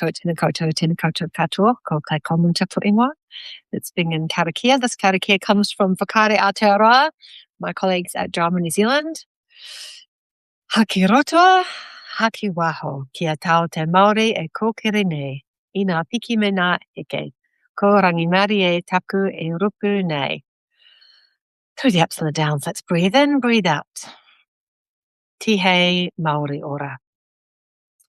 koutou, tēnā koutou katoa, ko kai Coleman tapu ingoa. It's being in karakia. This karakia comes from Whakaare Aotearoa, my colleagues at Drama New Zealand. Haki rotoa, haki waho, kia tau te Māori e kōkere nei, I ngā piki me ngā eke, ko rangimari e taku e rupu nei. Through the ups and the downs, let's breathe in, breathe out. Tihei Māori ora.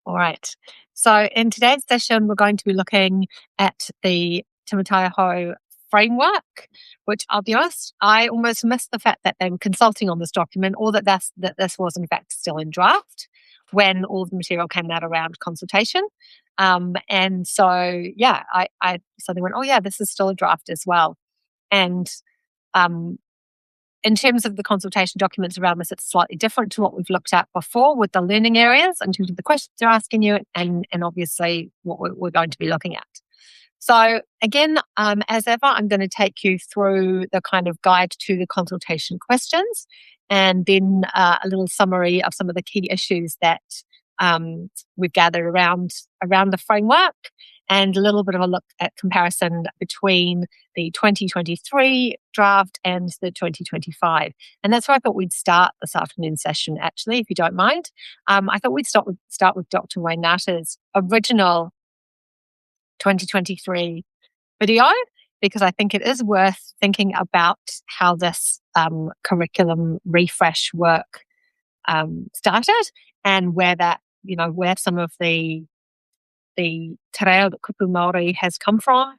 All right. So in today's session, we're going to be looking at the Timotaihou framework, which I'll be honest, I almost missed the fact that they were consulting on this document, or that this was in fact still in draft when all the material came out around consultation. And so, yeah, I suddenly went, oh yeah, this is still a draft as well. And in terms of the consultation documents around this, it's slightly different to what we've looked at before with the learning areas in terms of the questions they're asking you and obviously what we're going to be looking at. So again, as ever, I'm going to take you through the kind of guide to the consultation questions and then a little summary of some of the key issues that we've gathered around the framework, and a little bit of a look at comparison between the 2023 draft and the 2025. And that's where I thought we'd start this afternoon session, actually, if you don't mind. I thought we'd start with Dr. Wainata's original 2023 video, because I think it is worth thinking about how this curriculum refresh work started, and where that, where some of the te reo that kupu Māori has come from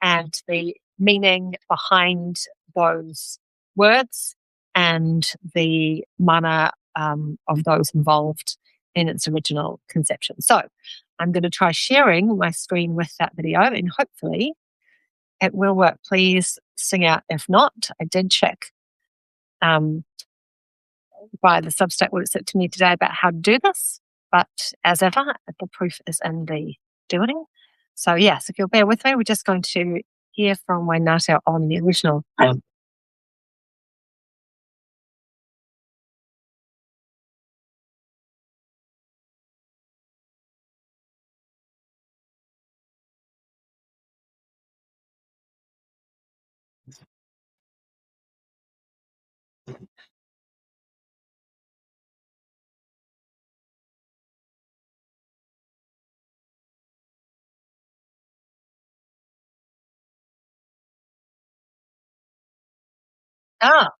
and the meaning behind those words and the mana of those involved in its original conception. So I'm going to try sharing my screen with that video, and hopefully it will work. Please sing out if not. I did check via the Substack what it said to me today about how to do this. But as ever, the proof is in the doing. So yes, if you'll bear with me, we're just going to hear from Wainata on the original.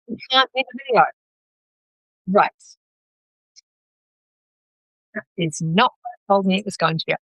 We can't get the video. Right. It's not what I told me it was going to be.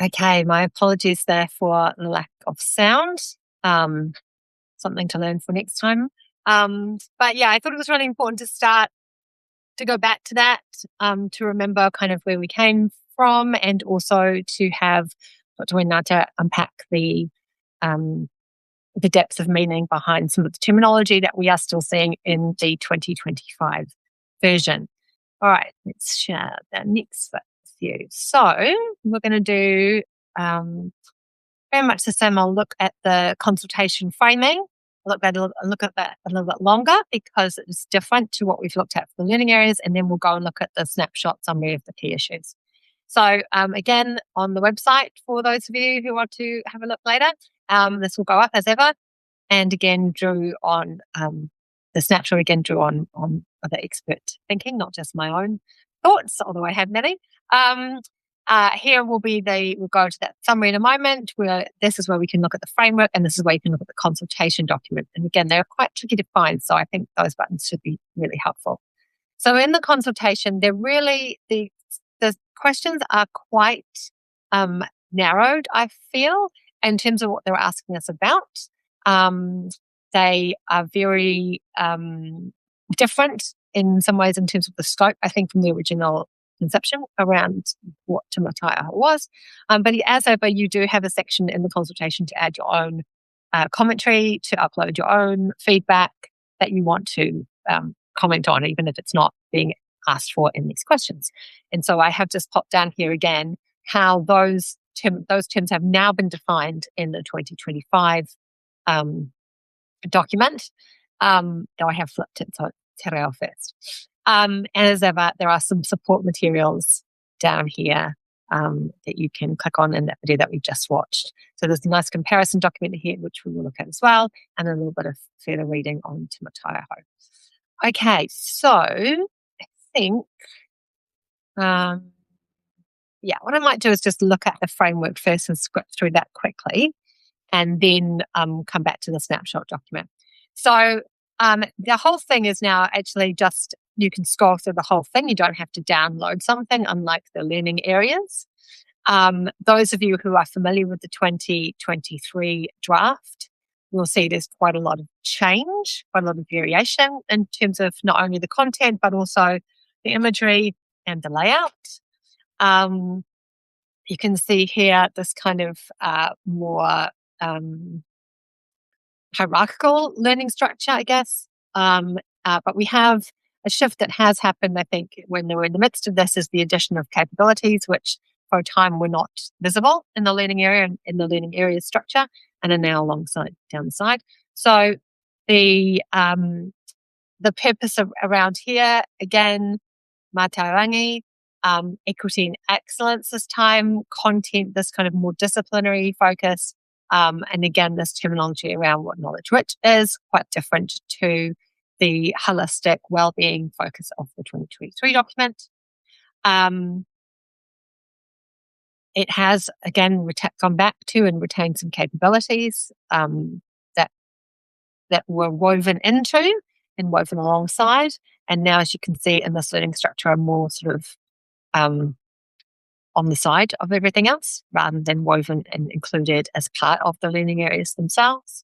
Okay, my apologies there for the lack of sound. Something to learn for next time. But yeah, I thought it was really important to go back to that, to remember kind of where we came from, and also to have Dr. Wenata unpack the depth of meaning behind some of the terminology that we are still seeing in the 2025 version. All right, let's share the next bit with you. So we're going to do very much the same. I'll look at the consultation framing. Look at that a little bit longer because it's different to what we've looked at for the learning areas, and then we'll go and look at the snapshot summary of the key issues. So again, on the website, for those of you who want to have a look later, this will go up as ever. And again, drew on the snapshot, drew on other expert thinking, not just my own thoughts, although I have many. Here we'll go to that summary in a moment, where this is where we can look at the framework, and this is where you can look at the consultation document. And again, they're quite tricky to find, so I think those buttons should be really helpful. So in the consultation, they're really, the questions are quite narrowed, I feel, in terms of what they're asking us about. They are very different in some ways in terms of the scope, I think, from the original conception around what Tamatai was. But as ever, you do have a section in the consultation to add your own commentary, to upload your own feedback that you want to comment on, even if it's not being asked for in these questions. And so I have just popped down here again how those terms have now been defined in the 2025 document. Though I have flipped it, so te reo first. And as ever, there are some support materials down here that you can click on in that video that we just watched. So there's a nice comparison document here, which we will look at as well, and a little bit of further reading on Te Mataia Hou. Okay, so I think, what I might do is just look at the framework first and script through that quickly, and then come back to the snapshot document. So the whole thing is now actually just, you can scroll through the whole thing. You don't have to download something, unlike the learning areas. Those of you who are familiar with the 2023 draft will see there's quite a lot of change, quite a lot of variation in terms of not only the content, but also the imagery and the layout. You can see here this kind of more hierarchical learning structure, I guess. But we have a shift that has happened, I think, when they were in the midst of this, is the addition of capabilities, which for a time were not visible in the learning area and in the learning area structure, and are now down the side. So the purpose around here, again, mātauranga, equity and excellence this time, content, this kind of more disciplinary focus, and again, this terminology around what knowledge rich is, quite different to the holistic well-being focus of the 2023 document. It has, again, gone back to and retained some capabilities that were woven into and woven alongside. And now, as you can see in this learning structure, are more sort of on the side of everything else, rather than woven and included as part of the learning areas themselves.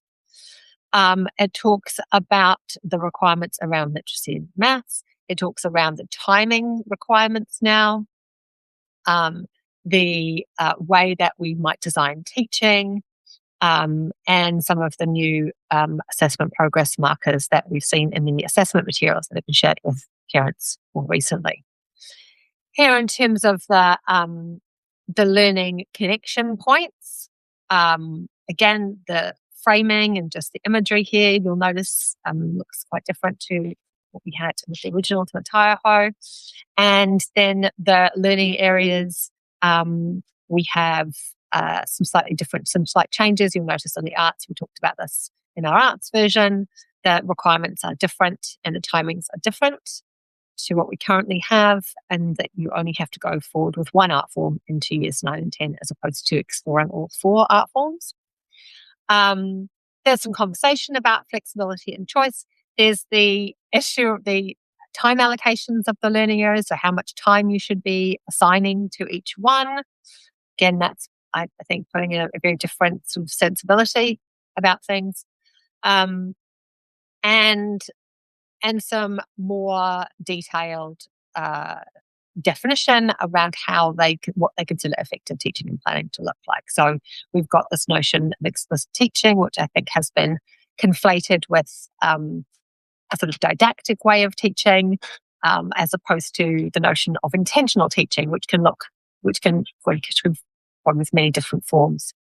It talks about the requirements around literacy and maths. It talks around the timing requirements now, the way that we might design teaching, and some of the new assessment progress markers that we've seen in the assessment materials that have been shared with parents more recently. Here, in terms of the learning connection points, again, the framing and just the imagery here, you'll notice looks quite different to what we had with the original Te Mataia Hou. And then the learning areas, we have some slight changes. You'll notice in the arts, we talked about this in our arts version, the requirements are different and the timings are different to what we currently have, and that you only have to go forward with one art form into years 9 and 10, as opposed to exploring all 4 art forms. There's some conversation about flexibility and choice. There's the issue of the time allocations of the learning areas, so how much time you should be assigning to each one. Again, that's I think putting a very different sort of sensibility about things, um, and some more detailed uh, definition around what they consider effective teaching and planning to look like. So we've got this notion of explicit teaching, which I think has been conflated with a sort of didactic way of teaching, as opposed to the notion of intentional teaching, which can form with many different forms.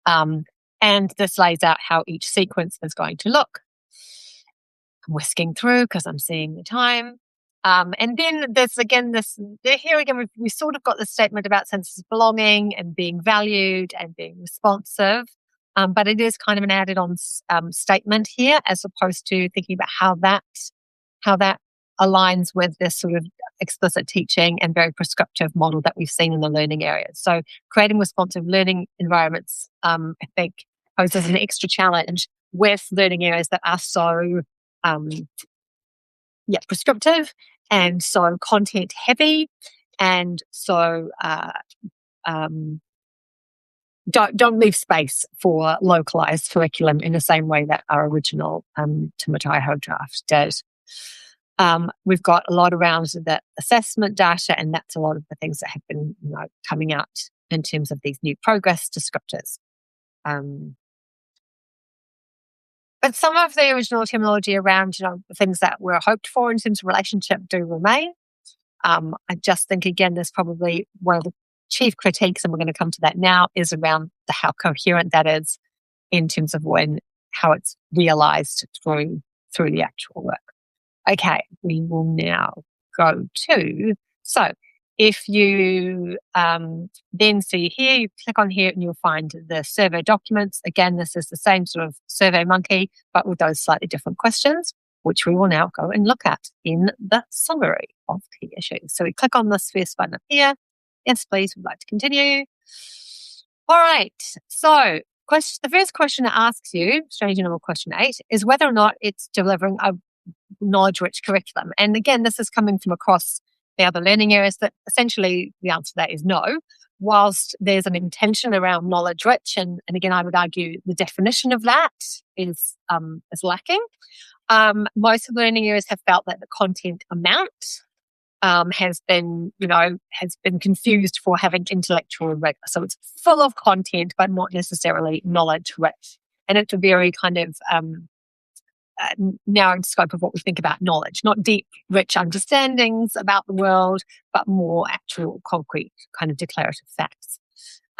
And this lays out how each sequence is going to look. I'm whisking through because I'm seeing the time. And then here again, we sort of got the statement about sense of belonging and being valued and being responsive. But it is kind of an added on statement here, as opposed to thinking about how that aligns with this sort of explicit teaching and very prescriptive model that we've seen in the learning areas. So creating responsive learning environments, I think, poses an extra challenge with learning areas that are so prescriptive and so content heavy, and so don't leave space for localized curriculum in the same way that our original Tūmataiho draft did. We've got a lot around the assessment data, and that's a lot of the things that have been coming out in terms of these new progress descriptors. But some of the original terminology around, things that were hoped for in terms of relationship do remain. I just think, again, there's probably one of the chief critiques, and we're going to come to that now, is around how coherent that is in terms of how it's realized through the actual work. Okay, we will now go to, so if you then see here, you click on here and you'll find the survey documents. Again, this is the same sort of Survey Monkey, but with those slightly different questions, which we will now go and look at in the summary of key issues. So we click on this first button up here. Yes, please, we'd like to continue. All right, so the first question it asks you, strategy number question 8, is whether or not it's delivering a knowledge-rich curriculum. And again, this is coming from across the other learning areas, that essentially the answer to that is no. Whilst there's an intention around knowledge-rich, and again, I would argue the definition of that is lacking. Most of the learning areas have felt that the content amount has been confused for having intellectual rigor. So it's full of content, but not necessarily knowledge-rich. And it's a very kind of narrowed scope of what we think about knowledge, not deep, rich understandings about the world, but more actual, concrete, kind of declarative facts.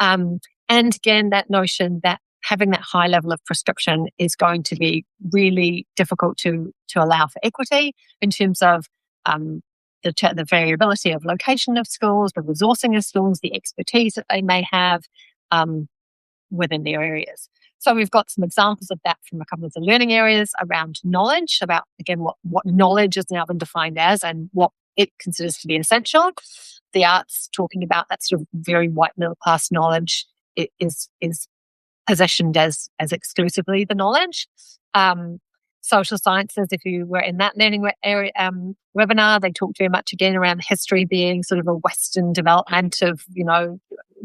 And again, that notion that having that high level of prescription is going to be really difficult to allow for equity in terms of the variability of location of schools, the resourcing of schools, the expertise that they may have within their areas. So we've got some examples of that from a couple of the learning areas around knowledge, about, again, what knowledge has now been defined as and what it considers to be essential. The arts, talking about that sort of very white middle class knowledge, it is positioned as exclusively the knowledge. Social sciences, if you were in that learning area webinar, they talked very much again around history being sort of a Western development of,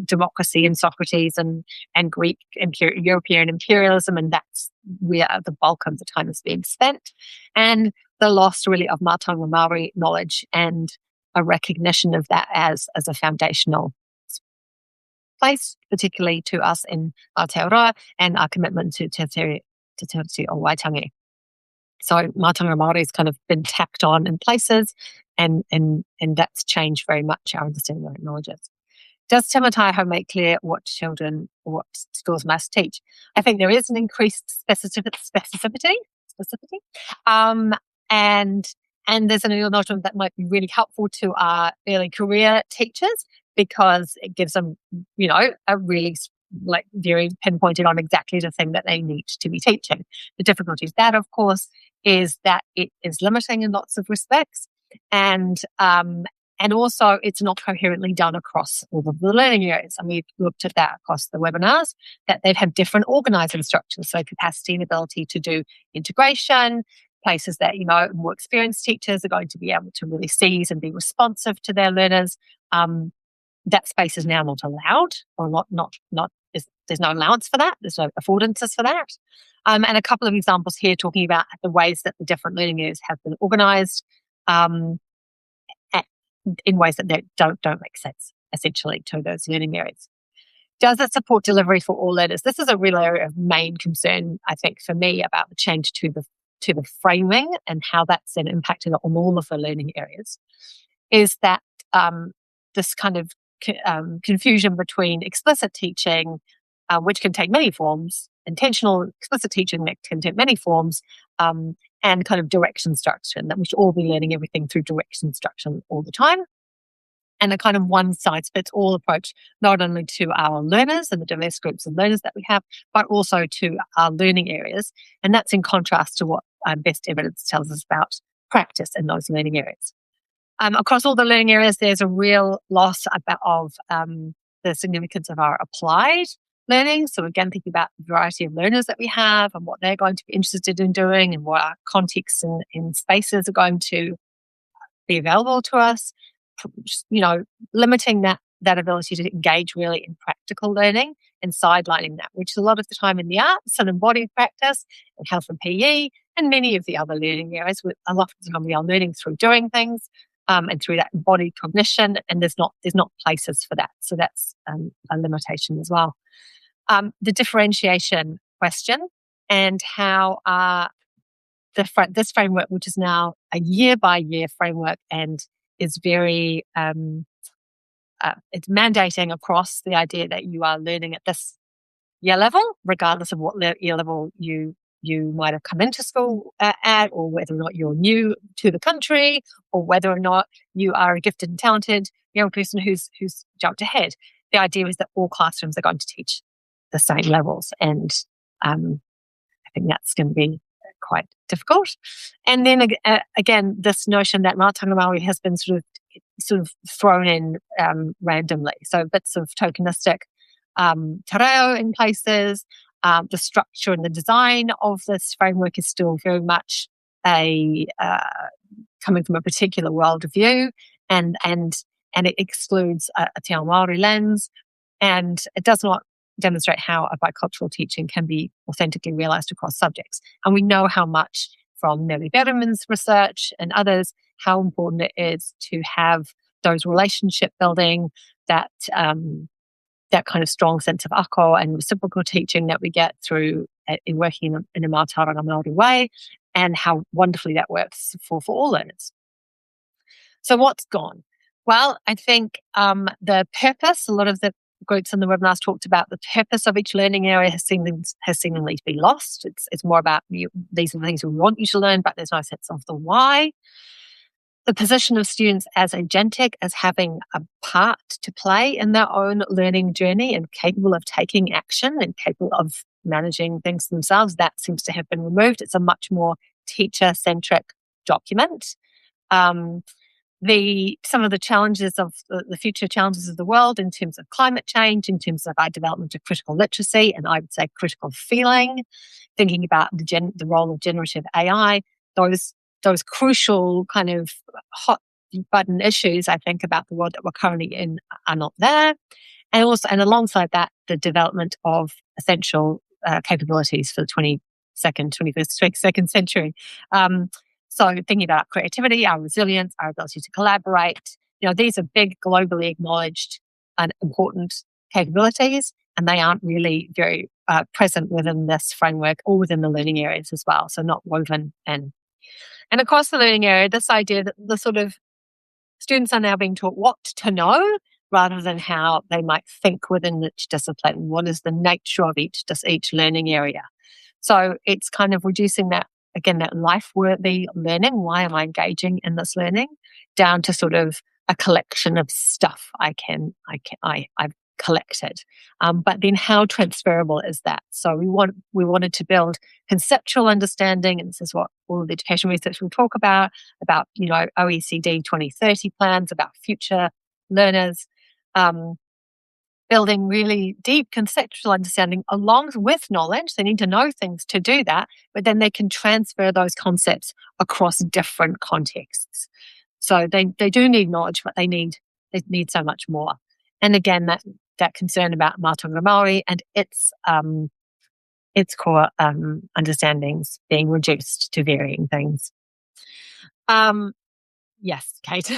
democracy and Socrates and Greek European imperialism, and that's where the bulk of the time is being spent. And the loss really of Mātauranga Māori knowledge and a recognition of that as a foundational place, particularly to us in Aotearoa, and our commitment to Te Tiriti o Waitangi. So Mātauranga Māori has kind of been tacked on in places, and that's changed very much our understanding of knowledge. Does Tūmataiho make clear what schools must teach? I think there is an increased specificity, and there's an acknowledgement that might be really helpful to our early career teachers, because it gives them, a really very pinpointed on exactly the thing that they need to be teaching. The difficulty with that, of course, is that it is limiting in lots of respects, and also it's not coherently done across all of the learning areas. And we've looked at that across the webinars, that they'd have different organising structures, so capacity and ability to do integration, places that, more experienced teachers are going to be able to really seize and be responsive to their learners, that space is now not allowed, or there's no allowance for that. There's no affordances for that. And a couple of examples here talking about the ways that the different learning areas have been organised in ways that don't make sense, essentially, to those learning areas. Does it support delivery for all learners? This is a real area of main concern, I think, for me, about the change to the framing and how that's then impacted on all of the learning areas, is that this kind of confusion between explicit teaching, which can take many forms, intentional explicit teaching that can take many forms, and kind of direct instruction, that we should all be learning everything through direct instruction all the time. And a kind of one-size-fits-all approach, not only to our learners and the diverse groups of learners that we have, but also to our learning areas. And that's in contrast to what best evidence tells us about practice in those learning areas. Across all the learning areas, there's a real loss of the significance of our applied learning. So again, thinking about the variety of learners that we have and what they're going to be interested in doing and what our contexts and spaces are going to be available to us. Limiting that ability to engage really in practical learning and sidelining that, which a lot of the time in the arts and embodied practice and health and PE and many of the other learning areas, a lot of the time we are learning through doing things and through that embodied cognition, and there's not places for that. So that's a limitation as well. The differentiation question and how this framework, which is now a year-by-year framework and is very, it's mandating across the idea that you are learning at this year level, regardless of what year level you might have come into school at, or whether or not you're new to the country, or whether or not you are a gifted and talented young person who's jumped ahead. The idea is that all classrooms are going to teach the same levels, and I think that's going to be quite difficult. And then again, this notion that Mātauranga Māori has been sort of thrown in randomly. So bits of tokenistic te reo in places. The structure and the design of this framework is still very much coming from a particular worldview, and it excludes a te ao Māori lens, and it does not demonstrate how a bicultural teaching can be authentically realised across subjects. And we know how much from Nellie Betterman's research and others, how important it is to have those relationship building, that kind of strong sense of ako and reciprocal teaching that we get through in working in a Mātauranga Māori way, and how wonderfully that works for all learners. So what's gone? Well, I think the purpose, a lot of the groups in the webinars talked about the purpose of each learning area has seemingly been lost. It's more about these are the things we want you to learn, but there's no sense of the why. The position of students as agentic, as having a part to play in their own learning journey and capable of taking action and capable of managing things themselves, that seems to have been removed. It's a much more teacher-centric document. Some of the challenges of the future challenges of the world in terms of climate change, in terms of our development of critical literacy, and I would say critical feeling, thinking about the role of generative AI, those crucial kind of hot button issues, I think, about the world that we're currently in are not there. And alongside that, the development of essential capabilities for the 22nd century. So thinking about creativity, our resilience, our ability to collaborate, these are big, globally acknowledged and important capabilities, and they aren't really very present within this framework or within the learning areas as well. So not woven in. And across the learning area, this idea that the sort of students are now being taught what to know rather than how they might think within each discipline. What is the nature of each learning area? So it's kind of reducing that, again, that life-worthy learning. Why am I engaging in this learning? Down to sort of a collection of stuff I've collected. But then how transferable is that? So we wanted to build conceptual understanding, and this is what all of the education research will talk about OECD 2030 plans, about future learners, building really deep conceptual understanding along with knowledge. They need to know things to do that, but then they can transfer those concepts across different contexts. So they do need knowledge, but they need so much more. And again, that concern about Mātauranga Māori and its core understandings being reduced to varying things. Yes, Kate.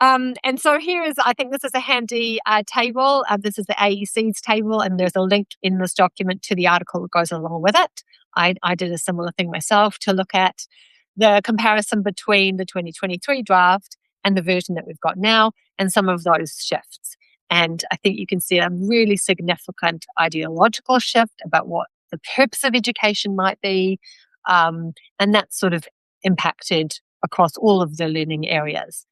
And so I think this is a handy table. This is the AEC's table, and there's a link in this document to the article that goes along with it. I did a similar thing myself to look at the comparison between the 2023 draft and the version that we've got now and some of those shifts. And I think you can see a really significant ideological shift about what the purpose of education might be. And that's sort of impacted across all of the learning areas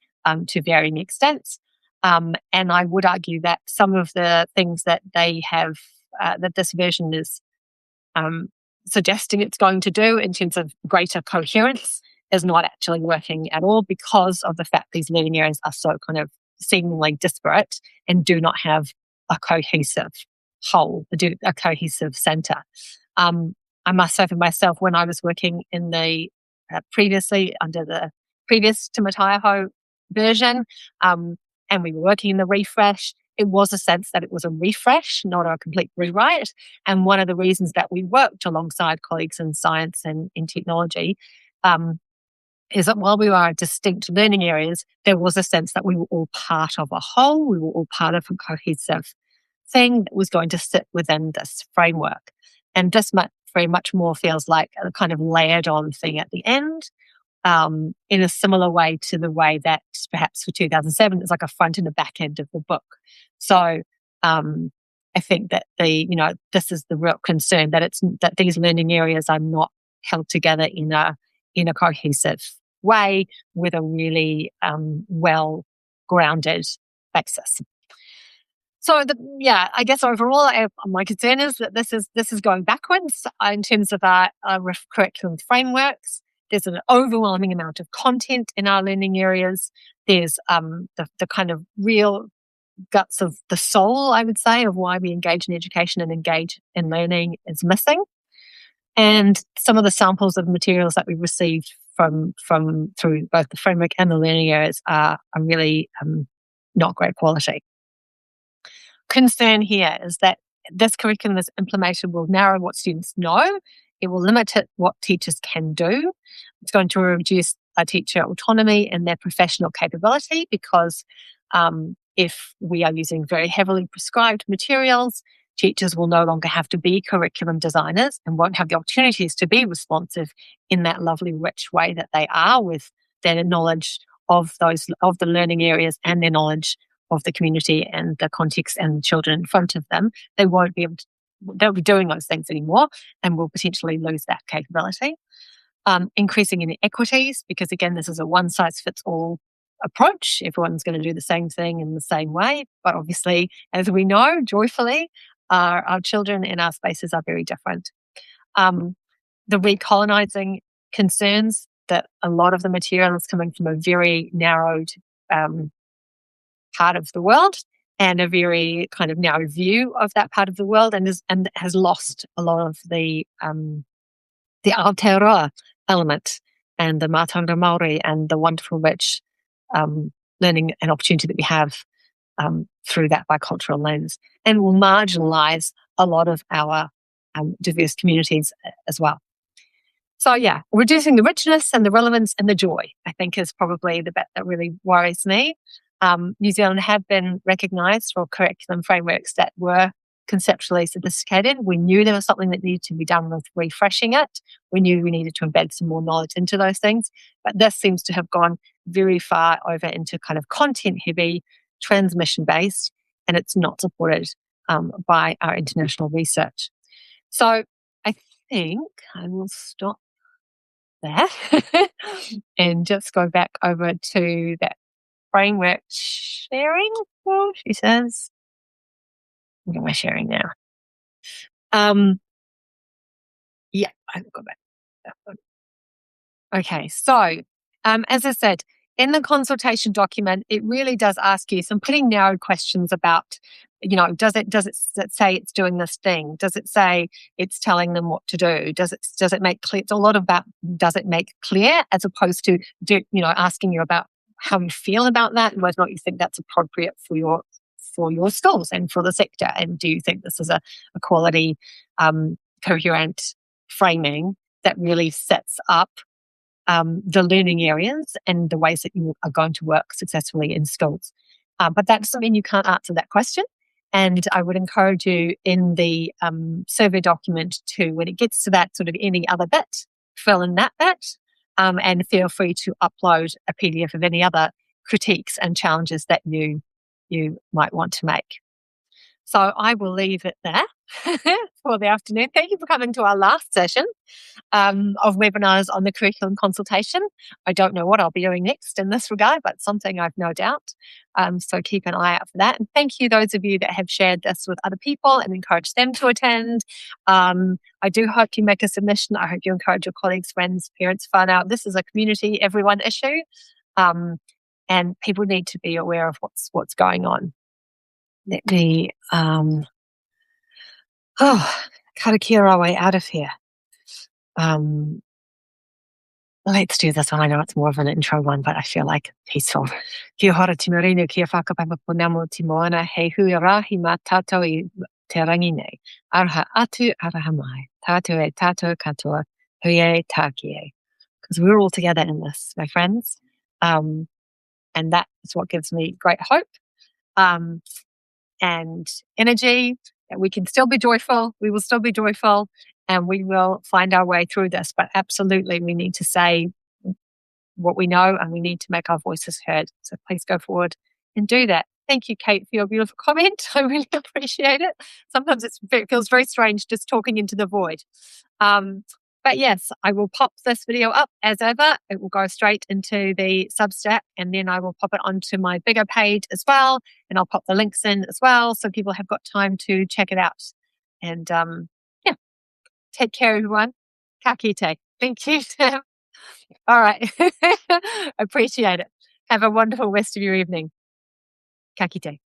to varying extents. And I would argue that some of the things that they have, that this version is suggesting it's going to do in terms of greater coherence is not actually working at all because of the fact these learning areas are so kind of seemingly disparate and do not have a cohesive whole, a cohesive centre. I must say for myself, when I was working in the previously under the previous Tūmataiaho version, and we were working in the refresh, it was a sense that it was a refresh, not a complete rewrite. And one of the reasons that we worked alongside colleagues in science and in technology is that while we are distinct learning areas, there was a sense that we were all part of a whole, we were all part of a cohesive thing that was going to sit within this framework. And this very much more feels like a kind of layered on thing at the end, in a similar way to the way that perhaps for 2007, it's like a front and a back end of the book. So I think that this is the real concern, that these learning areas are not held together in a cohesive way with a really well-grounded basis. So I guess overall, my concern is that this is going backwards in terms of our curriculum frameworks. There's an overwhelming amount of content in our learning areas. There's the kind of real guts of the soul, I would say, of why we engage in education and engage in learning is missing. And some of the samples of materials that we've received from through both the framework and the learning areas are really not great quality. Concern here is that this curriculum as implemented will narrow what students know. It will limit what teachers can do. It's going to reduce a teacher autonomy and their professional capability because if we are using very heavily prescribed materials, teachers will no longer have to be curriculum designers and won't have the opportunities to be responsive in that lovely, rich way that they are with their knowledge of the learning areas and their knowledge of the community and the context and the children in front of them. They won't be able to, they'll be doing those things anymore and will potentially lose that capability. Increasing inequities, because again, this is a one-size-fits-all approach. Everyone's going to do the same thing in the same way. But obviously, as we know, joyfully, our children in our spaces are very different. The recolonizing concerns that a lot of the material is coming from a very narrowed part of the world and a very kind of narrow view of that part of the world, and has lost a lot of the Aotearoa element and the Mātauranga Māori and the wonderful rich learning and opportunity that we have through that bicultural lens, and will marginalise a lot of our diverse communities as well. So reducing the richness and the relevance and the joy, I think, is probably the bit that really worries me. New Zealand have been recognised for curriculum frameworks that were conceptually sophisticated. We knew there was something that needed to be done with refreshing it. We knew we needed to embed some more knowledge into those things. But this seems to have gone very far over into kind of content-heavy, transmission-based, and it's not supported by our international research. So I think I will stop there and just go back over to that framework sharing. Well, she says, what am I sharing now? I'll go back. Okay, so as I said, in the consultation document, it really does ask you some pretty narrow questions about, does it say it's doing this thing? Does it say it's telling them what to do? Does it make clear? It's a lot about does it make clear, as opposed to asking you about how you feel about that and whether or not you think that's appropriate for for your schools and for the sector? And do you think this is a quality, coherent framing that really sets up the learning areas and the ways that you are going to work successfully in schools? But that doesn't mean you can't answer that question. And I would encourage you in the survey document to, when it gets to that sort of any other bit, fill in that bit, and feel free to upload a PDF of any other critiques and challenges that you might want to make. So I will leave it there for the afternoon. Thank you for coming to our last session of webinars on the curriculum consultation. I don't know what I'll be doing next in this regard, but something I've no doubt. So keep an eye out for that. And thank you, those of you that have shared this with other people and encouraged them to attend. I do hope you make a submission. I hope you encourage your colleagues, friends, parents, whānau. This is a community, everyone issue. And people need to be aware of what's going on. Let me karakia our way out of here. Let's do this one. I know it's more of an intro one, but I feel like peaceful. Kia hora te marinu, kia whakapapapōnamo te moana, hei hui rahi mā tātou I te rangi nei. Araha atu, araha mai. Tātou e tātou katoa, hui e tāki e. Because we're all together in this, my friends. And that is what gives me great hope. And energy, that we can still be joyful, we will still be joyful, and we will find our way through this. But absolutely, we need to say what we know and we need to make our voices heard. So please go forward and do that. Thank you, Kate, for your beautiful comment. I really appreciate it. Sometimes it feels very strange just talking into the void. But yes, I will pop this video up as ever. It will go straight into the Substack, and then I will pop it onto my bigger page as well. And I'll pop the links in as well, so people have got time to check it out. And yeah, take care, everyone. Ka kite. Thank you, Tim. All right. Appreciate it. Have a wonderful rest of your evening. Ka kite.